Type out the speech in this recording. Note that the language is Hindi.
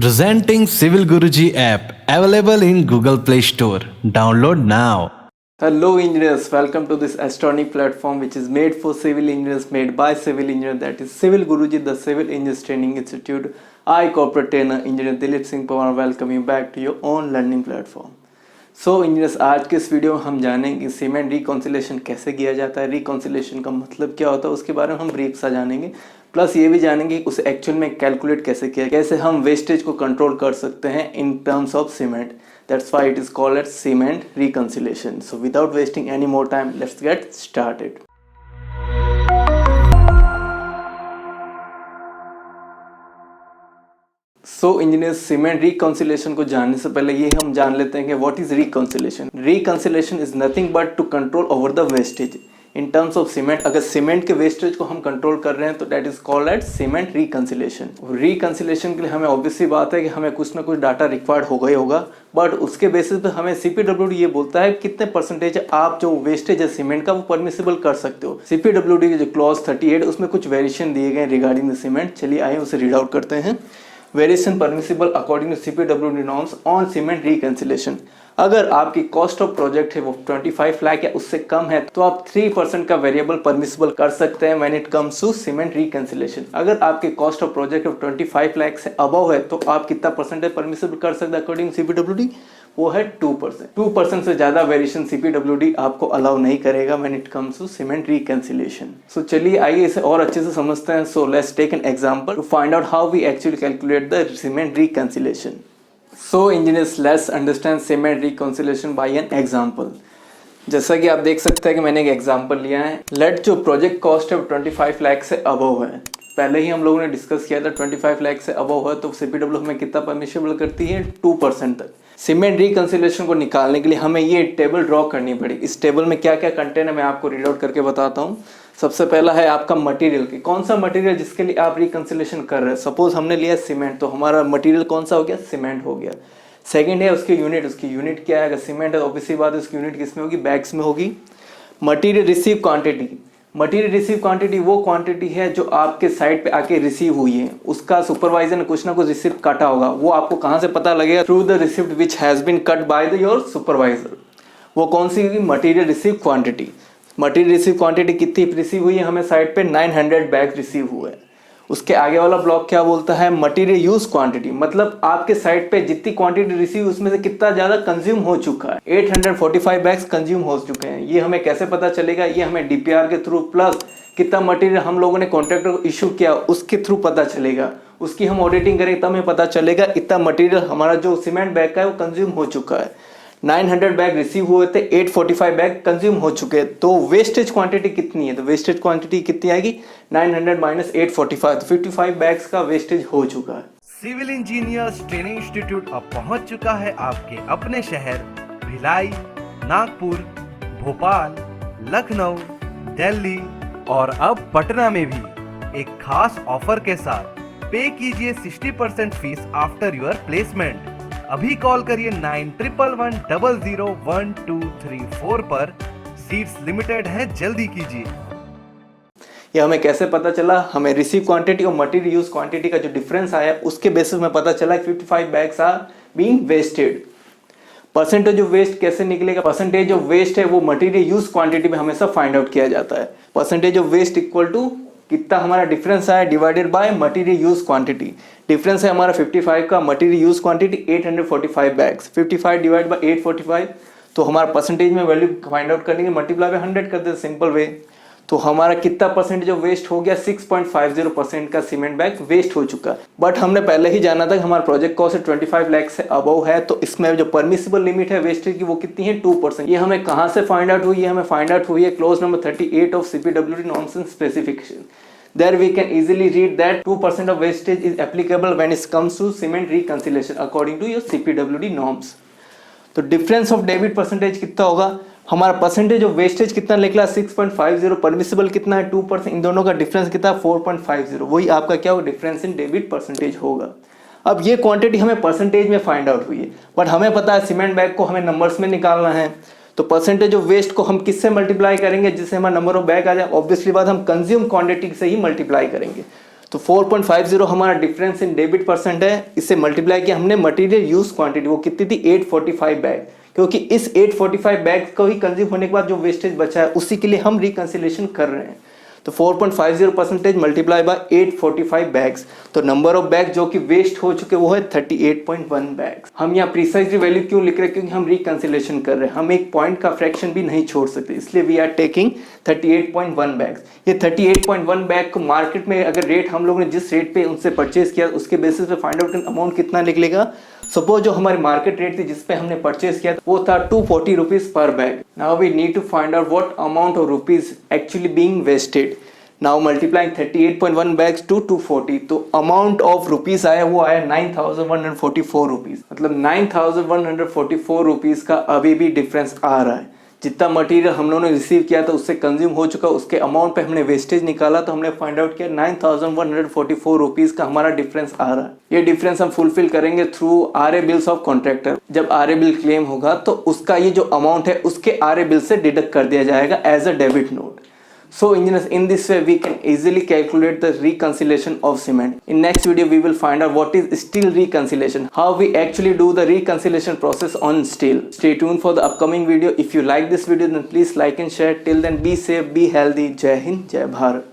Presenting Civil Guruji app available in Google Play Store. Download now. Hello engineers, welcome to this astronomic platform which is made for civil engineers, made by civil engineer, that is Civil Guruji, the Civil Engineers Training Institute. I corporate trainer engineer Dilip Singh Pawar welcome you back to your own learning platform. So engineers, आज के इस वीडियो में हम जानेंगे सीमेंट रिकॉन्सिलेशन कैसे किया जाता है, रिकॉन्सिलेशन का मतलब क्या होता है, उसके बारे में हम ब्रीफ सा जानेंगे। प्लस ये भी जानेंगे कि उसे एक्चुअल में कैलकुलेट कैसे किया, कैसे हम वेस्टेज को कंट्रोल कर सकते हैं इन terms of cement. That's why it is called at cement reconciliation. So without wasting any more time, let's get started. So engineers, cement reconciliation को जानने से पहले ये हम जान लेते हैं कि what is reconciliation. Reconciliation is nothing but to control over the wastage in terms of cement. अगर सीमेंट के वेस्टेज को हम कंट्रोल कर रहे हैं तो that is called at cement reconciliation. Reconciliation के लिए हमें ऑब्वियसली बात है कि हमें कुछ ना कुछ डाटा रिक्वायर्ड होगा ही होगा, बट उसके बेसिस पे हमें CPWD ये बोलता है कितने परसेंटेज आप जो वेस्टेज है सीमेंट का वो परमिसिबल कर सकते हो। CPWD के जो क्लॉज 38 उसमें कुछ वेरिएशन दिए गए रिगार्डिंग द सीमेंट। चलिए आइए उसे रीड आउट करते हैं। Variation permissible according to CPWD norms on cement reconciliation. अगर आपकी कॉस्ट ऑफ प्रोजेक्ट है वो 25 लाख या उससे कम है तो आप 3% का वेरिएबल परमिसिबल कर सकते हैं when it comes to cement reconciliation. अगर आपके कॉस्ट ऑफ प्रोजेक्ट 25 लाख से अबव है तो आप कितना परसेंटेज परमिसिबल कर सकते हैं अकॉर्डिंग CPWD, वो है 2%। 2% से ज्यादा वेरिएशन CPWD आपको अलाउ नहीं करेगा when it comes to cement reconciliation. So चलिए आइए इसे और अच्छे से समझते हैं। So let's take an example to find out how we actually calculate the cement reconciliation. So engineers, let's understand cement reconciliation by an example। जैसा कि आप देख सकते हैं कि मैंने एक एग्जांपल लिया है। लेट जो प्रोजेक्ट कॉस्ट है 25 लाख से अबव है। पहले ही हम लोगों ने डिस्कस किया था 25 लाख से अबव है तो CPW हमें कितना परमिशिबल करती है, 2% तक। सीमेंट रिकॉन्सिलेशन को निकालने के लिए हमें ये टेबल ड्रॉ करनी पड़ेगी। इस टेबल में क्या क्या कंटेंट है मैं आपको रीड आउट करके बताता हूँ। सबसे पहला है आपका मटेरियल की, कौन सा मटेरियल जिसके लिए आप रिकॉन्सिलेशन कर रहे हैं। सपोज हमने लिया सीमेंट तो हमारा मटेरियल कौन सा हो गया, सीमेंट हो गया। सेकंड है उसकी यूनिट, उसकी यूनिट क्या है। अगर सीमेंट है ऑब्वियसली बात है उसकी यूनिट किस में होगी, बैग्स में होगी। Material receive quantity, material receive quantity वो क्वांटिटी है जो आपके साइट पे आके रिसीव हुई है, उसका सुपरवाइजर ने कुछ ना कुछ रिसीव काटा होगा। वो आपको कहाँ से पता लगेगा, through the receipt which has been cut by the your supervisor. वो कौन सी होगी, material receive quantity. Material receive quantity कितनी रिसीव हुई है हमें साइट पे, 900 बैग रिसीव हुए। उसके आगे वाला ब्लॉक क्या बोलता है, मटेरियल यूज क्वांटिटी, मतलब आपके साइट पे जितनी क्वांटिटी रिसीव उसमें से कितना ज्यादा कंज्यूम हो चुका है। 845 बैग्स कंज्यूम हो चुके हैं। ये हमें कैसे पता चलेगा, ये हमें DPR के थ्रू प्लस कितना मटेरियल हम लोगों ने कॉन्ट्रैक्टर को इशू किया उसके थ्रू पता चलेगा। उसकी हम ऑडिटिंग करेंगे तब हमें पता चलेगा इतना मटेरियल हमारा जो सीमेंट बैग का है वो कंज्यूम हो चुका है। 900 बैग रिसीव हुए थे, 845 बैग कंज्यूम हो चुके हैं। तो वेस्टेज क्वांटिटी कितनी है, तो वेस्टेज क्वांटिटी कितनी आएगी, 900 माइनस 845, तो 55 बैग्स का वेस्टेज हो चुका है। सिविल इंजीनियर्स ट्रेनिंग इंस्टीट्यूट अब पहुंच चुका है आपके अपने शहर भिलाई, नागपुर, भोपाल, लखनऊ, दिल्ली और अब पटना में भी एक खास ऑफर के साथ। पे कीजिए 60% फीस आफ्टर योर प्लेसमेंट। अभी कॉल करिए 9111001234 पर। सीट्स लिमिटेड है, जल्दी कीजिए। ये हमें कैसे पता चला, हमें रिसीव क्वांटिटी और मटेरियल यूज क्वांटिटी का जो डिफरेंस आया उसके बेसिस में पता चला 55 bags are being wasted. Percentage of waste कैसे निकलेगा, परसेंटेज ऑफ वेस्ट है वो मटेरियल यूज क्वांटिटी में हमेशा फाइंड आउट किया जाता है। Percentage of waste equal to कितना हमारा डिफरेंस आया divided by material use quantity. Difference है हमारा 55 का, material use quantity 845 bags, 55 divide by 845 तो हमारा परसेंटेज में वैल्यू फाइंड आउट करने के मल्टीप्लाई बाय 100 कर देते सिंपल वे। तो हमारा कितना परसेंटेज ऑफ वेस्ट हो गया, 6.50% का सीमेंट बैग वेस्ट हो चुका। बट हमने पहले ही जाना था कि हमारा प्रोजेक्ट कॉस्ट 25 लाख से अबव है तो इसमें जो परमिसिबल लिमिट है वेस्टेज की वो कितनी है, 2%। ये हमें कहाँ से फाइंड आउट हुई है, हमें फाइंड आउट हुई है clause number 38 of CPWD norms and specification. There we can easily read that 2% of wastage is applicable when it comes to cement reconciliation according to your CPWD norms। तो डिफरेंस ऑफ डेबिट परसेंटेज कितना होगा, हमारा परसेंटेज ऑफ वेस्टेज कितना निकला 6.50, परमिसिबल कितना है 2%, इन दोनों का डिफरेंस कितना 4.50, वही आपका क्या होगा, डिफरेंस इन डेबिट परसेंटेज होगा। अब ये क्वांटिटी हमें परसेंटेज में फाइंड आउट हुई है, बट हमें पता है सीमेंट बैग को हमें नंबर्स में निकालना है। तो परसेंटेज ऑफ वेस्ट को हम किससे मल्टीप्लाई करेंगे जिससे हमारा नंबर ऑफ बैग आ जाए, ऑब्वियसली बात हम कंज्यूम क्वांटिटी से ही मल्टीप्लाई करेंगे। तो 4.50 हमारा डिफरेंस इन डेबिट परसेंट है। इससे मल्टीप्लाई किया हमने मटेरियल यूज क्वांटिटी, वो कितनी थी 845 बैग, क्योंकि इस 845 बैग को ही कंज्यूम होने के बाद जो वेस्टेज बचा है उसी के लिए हम रिकंसिलेशन कर रहे हैं। तो 4.50% मल्टीप्लाई बाय 845 बैग्स, तो नंबर ऑफ बैग जो कि वेस्ट हो चुके वो है 38.1 बैग्स। हम यहाँ प्रिसाइजली वैल्यू क्यों लिख रहे हैं, क्योंकि हम रिकंसिलेशन कर रहे हैं, हम एक पॉइंट का फ्रैक्शन भी नहीं छोड़ सकते, इसलिए वी आर टेकिंग 38.1 बैग्स। ये 38.1 बैग को मार्केट में अगर रेट हम लोगों ने जिस रेट पे उनसे परचेज किया उसके बेसिस पे फाइंड आउट अमाउंट कितना निकलेगा। सपोज जो हमारी मार्केट रेट थी जिस पे हमने परचेज किया वो था 240 rupees per bag. Now we need to find out what amount of rupees actually being wasted. Now multiplying 38.1 bags to 240, तो अमाउंट ऑफ रुपीज आया वो आया 9144 रुपीज। मतलब 9144 रुपीज का अभी भी डिफरेंस आ रहा है। जितना मटेरियल हम लोगों ने रिसीव किया था उससे कंज्यूम हो चुका, उसके अमाउंट पे हमने वेस्टेज निकाला तो हमने फाइंड आउट किया 9144 रुपीज का हमारा डिफरेंस आ रहा है। ये डिफरेंस हम फुलफिल करेंगे through RA bills of contractor. जब आरए बिल क्लेम होगा तो उसका ये जो अमाउंट है उसके आरए बिल से डिडक्ट कर दिया जाएगा as a debit note. So engineers, in this way we can easily calculate the reconciliation of cement. In next video we will find out what is steel reconciliation, how we actually do the reconciliation process on steel. Stay tuned for the upcoming video. If you like this video then please like and share. Till then be safe, be healthy. Jai Hind, Jai Bharat.